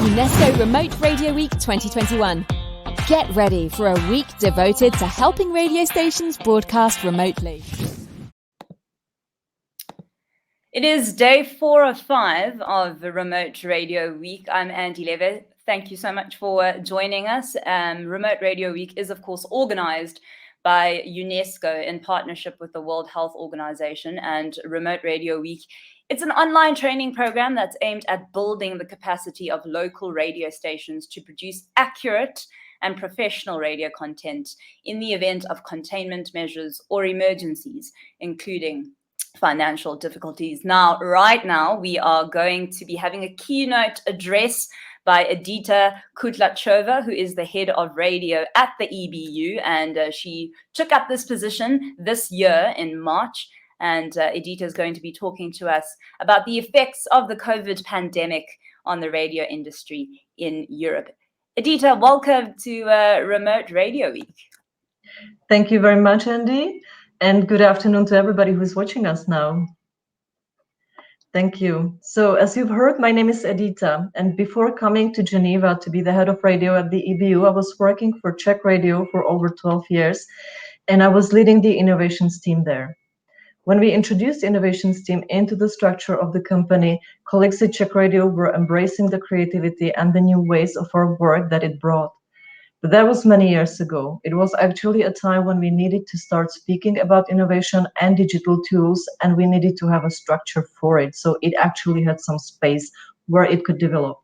UNESCO Remote Radio Week 2021. Get ready for a week devoted to helping radio stations broadcast remotely. It is day 4 of 5 of the Remote Radio Week. I'm Andy Leve. Thank you so much for joining us. Remote Radio Week is, of course, organized by UNESCO in partnership with the World Health Organization, and Remote Radio Week. It's an online training program that's aimed at building the capacity of local radio stations to produce accurate and professional radio content in the event of containment measures or emergencies, including financial difficulties. Right now, we are going to be having a keynote address by Edita Kudlacova, who is the head of radio at the EBU, and she took up this position this year in March. And Edita is going to be talking to us about the effects of the COVID pandemic on the radio industry in Europe. Edita, welcome to Remote Radio Week. Thank you very much, Andy, and good afternoon to everybody who's watching us now. Thank you. So as you've heard, my name is Edita, and before coming to Geneva to be the head of radio at the EBU, I was working for Czech Radio for over 12 years, and I was leading the innovations team there. When we introduced the innovations team into the structure of the company, colleagues at Czech Radio were embracing the creativity and the new ways of our work that it brought. But that was many years ago. It was actually a time when we needed to start speaking about innovation and digital tools, and we needed to have a structure for it. So it actually had some space where it could develop.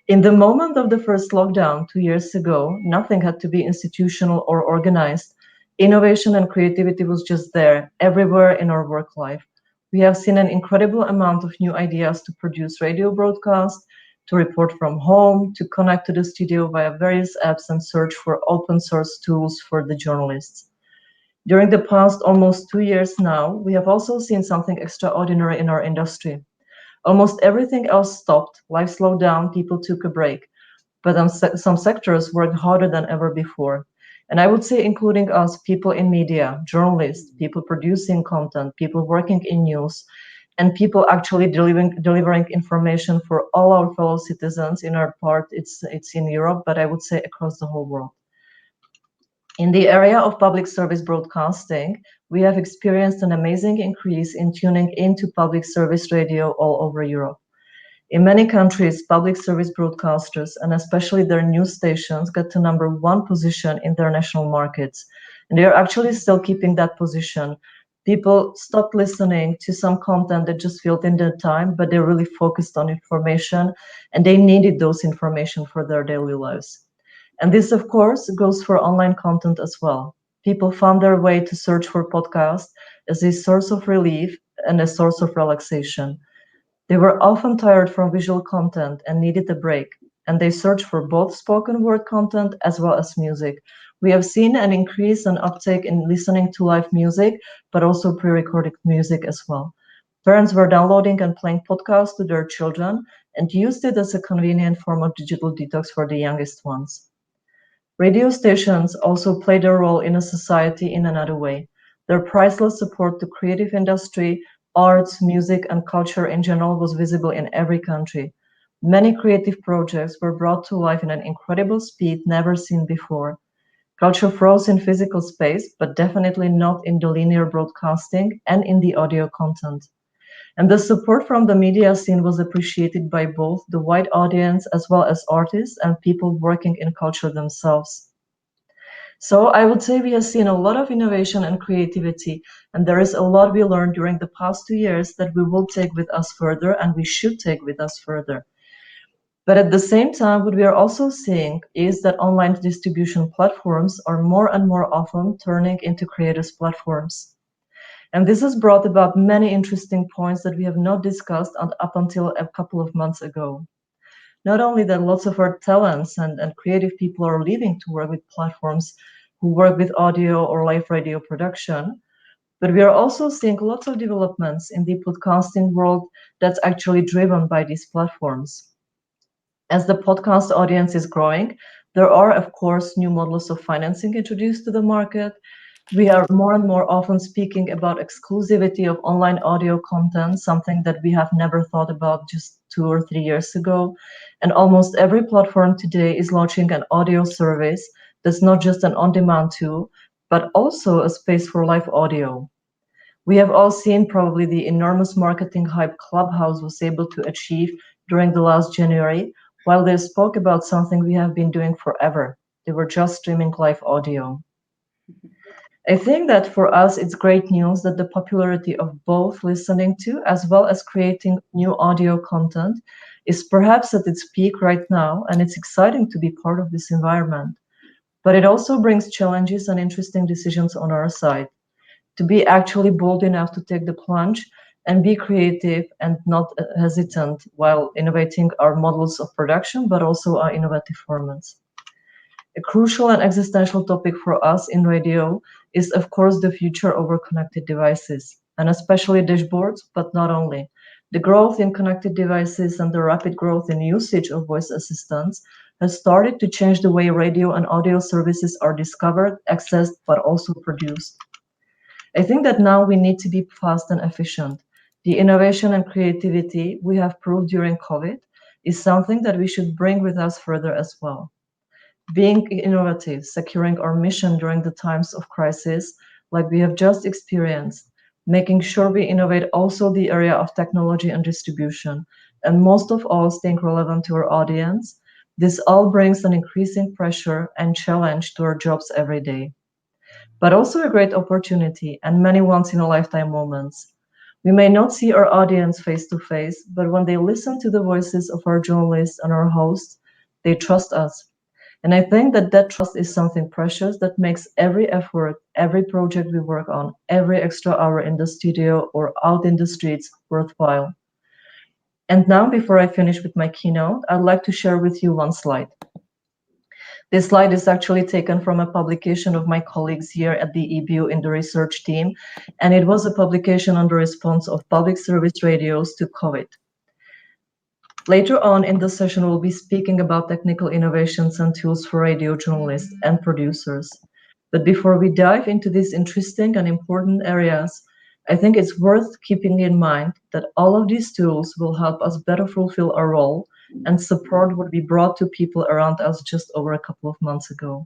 In the moment of the first lockdown 2 years ago, nothing had to be institutional or organized. Innovation and creativity was just there, everywhere in our work life. We have seen an incredible amount of new ideas to produce radio broadcasts, to report from home, to connect to the studio via various apps and search for open source tools for the journalists. During the past almost 2 years now, we have also seen something extraordinary in our industry. Almost everything else stopped, life slowed down, people took a break. But some sectors worked harder than ever before. And I would say including us, people in media, journalists, people producing content, people working in news, and people actually delivering information for all our fellow citizens. In our part, it's in Europe, but I would say across the whole world. In the area of public service broadcasting, we have experienced an amazing increase in tuning into public service radio all over Europe. In many countries, public service broadcasters, and especially their news stations, got to #1 position in their national markets. And they are actually still keeping that position. People stopped listening to some content that just filled in their time, but they really focused on information, and they needed those information for their daily lives. And this, of course, goes for online content as well. People found their way to search for podcasts as a source of relief and a source of relaxation. They were often tired from visual content and needed a break, and they searched for both spoken word content as well as music. We have seen an increase and uptake in listening to live music, but also pre-recorded music as well. Parents were downloading and playing podcasts to their children and used it as a convenient form of digital detox for the youngest ones. Radio stations also played a role in a society in another way. Their priceless support to creative industry, arts, music, and culture in general was visible in every country. Many creative projects were brought to life in an incredible speed never seen before. Culture froze in physical space, but definitely not in the linear broadcasting and in the audio content. And the support from the media scene was appreciated by both the wide audience as well as artists and people working in culture themselves. So I would say we have seen a lot of innovation and creativity, and there is a lot we learned during the past 2 years that we will take with us further, and we should take with us further. But at the same time, what we are also seeing is that online distribution platforms are more and more often turning into creators' platforms. And this has brought about many interesting points that we have not discussed up until a couple of months ago. Not only that lots of our talents and creative people are leaving to work with platforms who work with audio or live radio production, but we are also seeing lots of developments in the podcasting world that's actually driven by these platforms. As the podcast audience is growing, there are, of course, new models of financing introduced to the market. We are more and more often speaking about exclusivity of online audio content, something that we have never thought about just 2 or 3 years ago. And almost every platform today is launching an audio service that's not just an on-demand tool, but also a space for live audio. We have all seen probably the enormous marketing hype Clubhouse was able to achieve during the last January, while they spoke about something we have been doing forever. They were just streaming live audio. I think that for us, it's great news that the popularity of both listening to as well as creating new audio content is perhaps at its peak right now, and it's exciting to be part of this environment. But it also brings challenges and interesting decisions on our side. To be actually bold enough to take the plunge and be creative and not hesitant while innovating our models of production, but also our innovative formats. A crucial and existential topic for us in radio is, of course, the future over connected devices, and especially dashboards, but not only. The growth in connected devices and the rapid growth in usage of voice assistants has started to change the way radio and audio services are discovered, accessed, but also produced. I think that now we need to be fast and efficient. The innovation and creativity we have proved during COVID is something that we should bring with us further as well. Being innovative, securing our mission during the times of crisis, like we have just experienced, making sure we innovate also the area of technology and distribution, and most of all, staying relevant to our audience. This all brings an increasing pressure and challenge to our jobs every day, but also a great opportunity and many once-in-a-lifetime moments. We may not see our audience face to face, but when they listen to the voices of our journalists and our hosts, they trust us. And I think that that trust is something precious that makes every effort, every project we work on, every extra hour in the studio or out in the streets worthwhile. And now, before I finish with my keynote, I'd like to share with you one slide. This slide is actually taken from a publication of my colleagues here at the EBU in the research team, and it was a publication on the response of public service radios to COVID. Later on in the session, we'll be speaking about technical innovations and tools for radio journalists and producers. But before we dive into these interesting and important areas, I think it's worth keeping in mind that all of these tools will help us better fulfill our role and support what we brought to people around us just over a couple of months ago,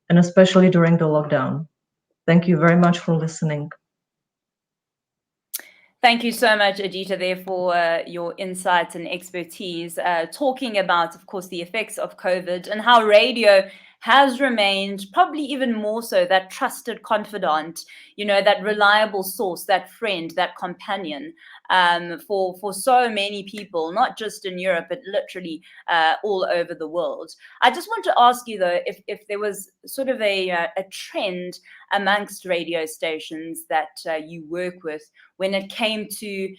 and especially during the lockdown. Thank you very much for listening. Thank you so much, Edita, there for your insights and expertise, talking about, of course, the effects of COVID and how radio has remained probably even more so that trusted confidant, you know, that reliable source, that friend, that companion for so many people, not just in Europe, but literally all over the world. I just want to ask you, though, if there was sort of a trend amongst radio stations that you work with when it came to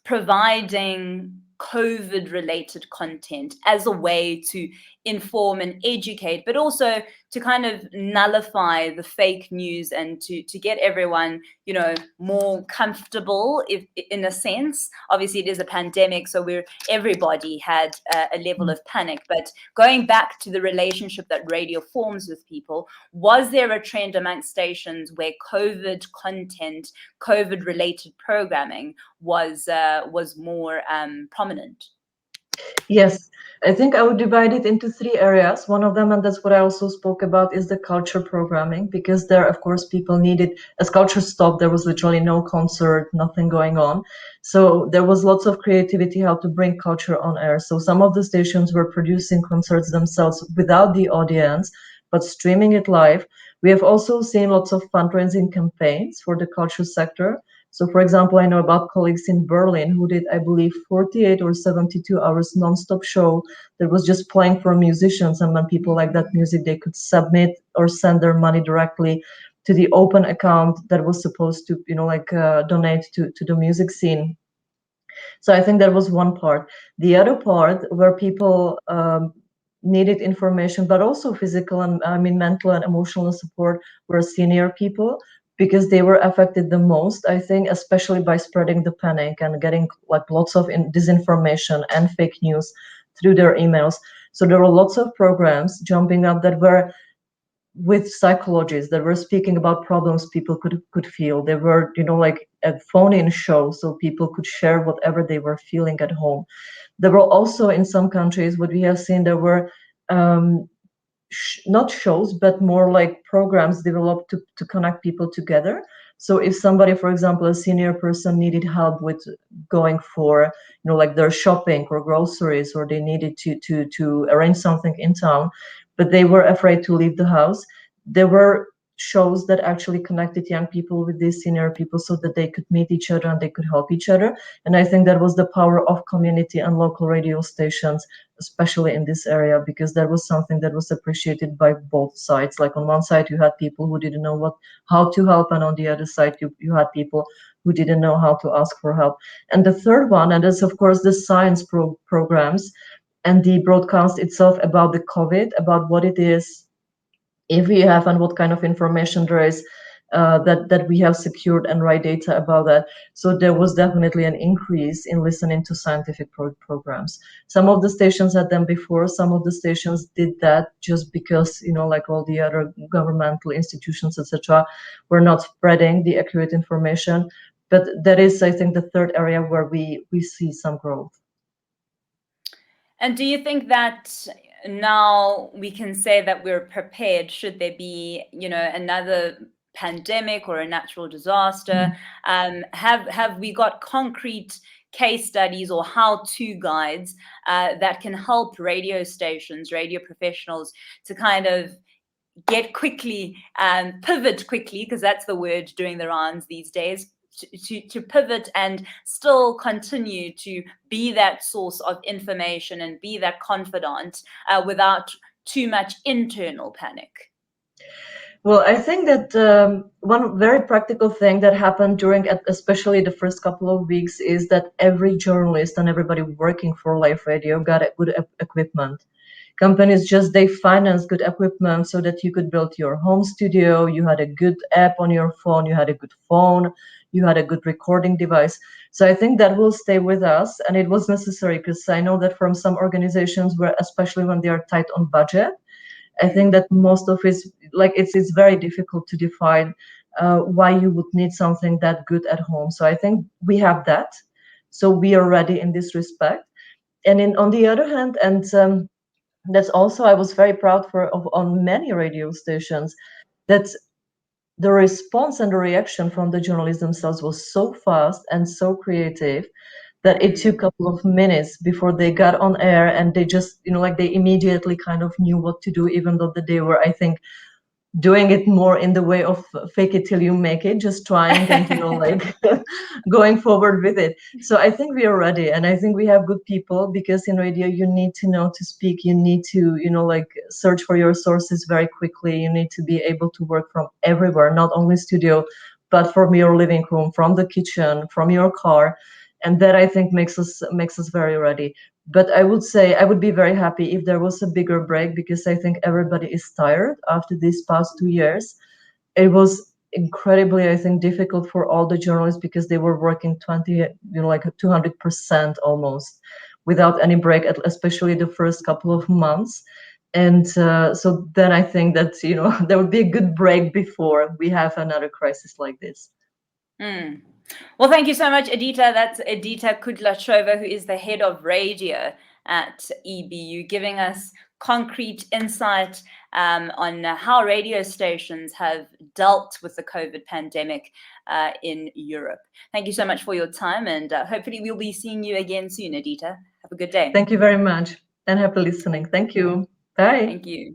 providing COVID-related content as a way to inform and educate, but also to kind of nullify the fake news and to get everyone, you know, more comfortable, if in a sense. Obviously, it is a pandemic, so everybody had a level of panic. But going back to the relationship that radio forms with people, was there a trend amongst stations where COVID content, COVID-related programming was more prominent? Yes, I think I would divide it into 3 areas. One of them, and that's what I also spoke about, is the culture programming, because there, of course, people needed, as culture stopped, there was literally no concert, nothing going on. So there was lots of creativity how to bring culture on air. So some of the stations were producing concerts themselves without the audience, but streaming it live. We have also seen lots of fundraising campaigns for the culture sector. So, for example, I know about colleagues in Berlin who did, I believe, 48 or 72 hours nonstop show that was just playing for musicians. And when people like that music, they could submit or send their money directly to the open account that was supposed to, donate to the music scene. So I think that was one part. The other part where people needed information, but also physical and mental and emotional support, were senior people, because they were affected the most, I think, especially by spreading the panic and getting lots of disinformation and fake news through their emails. So there were lots of programs jumping up that were with psychologists that were speaking about problems people could feel. They were, like a phone-in show, so people could share whatever they were feeling at home. There were also, in some countries, what we have seen, there were not shows, but more like programs developed to connect people together. So if somebody, for example, a senior person needed help with going for, like their shopping or groceries, or they needed to arrange something in town, but they were afraid to leave the house, there were shows that actually connected young people with these senior people so that they could meet each other and they could help each other. And I think that was the power of community and local radio stations, especially in this area, because that was something that was appreciated by both sides. Like on one side, you had people who didn't know how to help, and on the other side, you had people who didn't know how to ask for help. And the third one, and that's of course the science programs and the broadcast itself about the COVID, about what it is, if we have, and what kind of information there is, that we have secured, and right data about that. So there was definitely an increase in listening to scientific programs. Some of the stations had them before. Some of the stations did that just because, like all the other governmental institutions, etc., were not spreading the accurate information. But that is, I think, the third area where we see some growth. And do you think that now we can say that we're prepared should there be, another pandemic or a natural disaster? Have we got concrete case studies or how-to guides that can help radio stations, radio professionals to kind of get quickly and pivot quickly, because that's the word doing the rounds these days, to pivot and still continue to be that source of information and be that confidant without too much internal panic? Well, I think that one very practical thing that happened during, especially the first couple of weeks, is that every journalist and everybody working for live radio got a good equipment. Companies they financed good equipment so that you could build your home studio, you had a good app on your phone, you had a good phone, you had a good recording device. So I think that will stay with us, and it was necessary, because I know that from some organizations, where especially when they are tight on budget, I think that most of it's very difficult to define why you would need something that good at home. So I think we have that, so we are ready in this respect. And on the other hand, and that's also, I was very proud on many radio stations, that the response and the reaction from the journalists themselves was so fast and so creative that it took a couple of minutes before they got on air, and they just, they immediately kind of knew what to do, even though they were, I think, doing it more in the way of fake it till you make it, just trying and going forward with it. So I think we are ready, and I think we have good people, because in radio you need to know to speak, you need to search for your sources very quickly, you need to be able to work from everywhere, not only studio, but from your living room, from the kitchen, from your car, and that I think makes us very ready. But I would say I would be very happy if there was a bigger break, because I think everybody is tired after these past 2 years. It was incredibly, I think, difficult for all the journalists, because they were working 200% almost without any break, especially the first couple of months. And so then I think that, there would be a good break before we have another crisis like this. Well, thank you so much, Edita. That's Edita Kudlacova, who is the head of radio at EBU, giving us concrete insight on how radio stations have dealt with the COVID pandemic in Europe. Thank you so much for your time, and hopefully we'll be seeing you again soon, Edita. Have a good day. Thank you very much, and happy listening. Thank you. Bye. Thank you.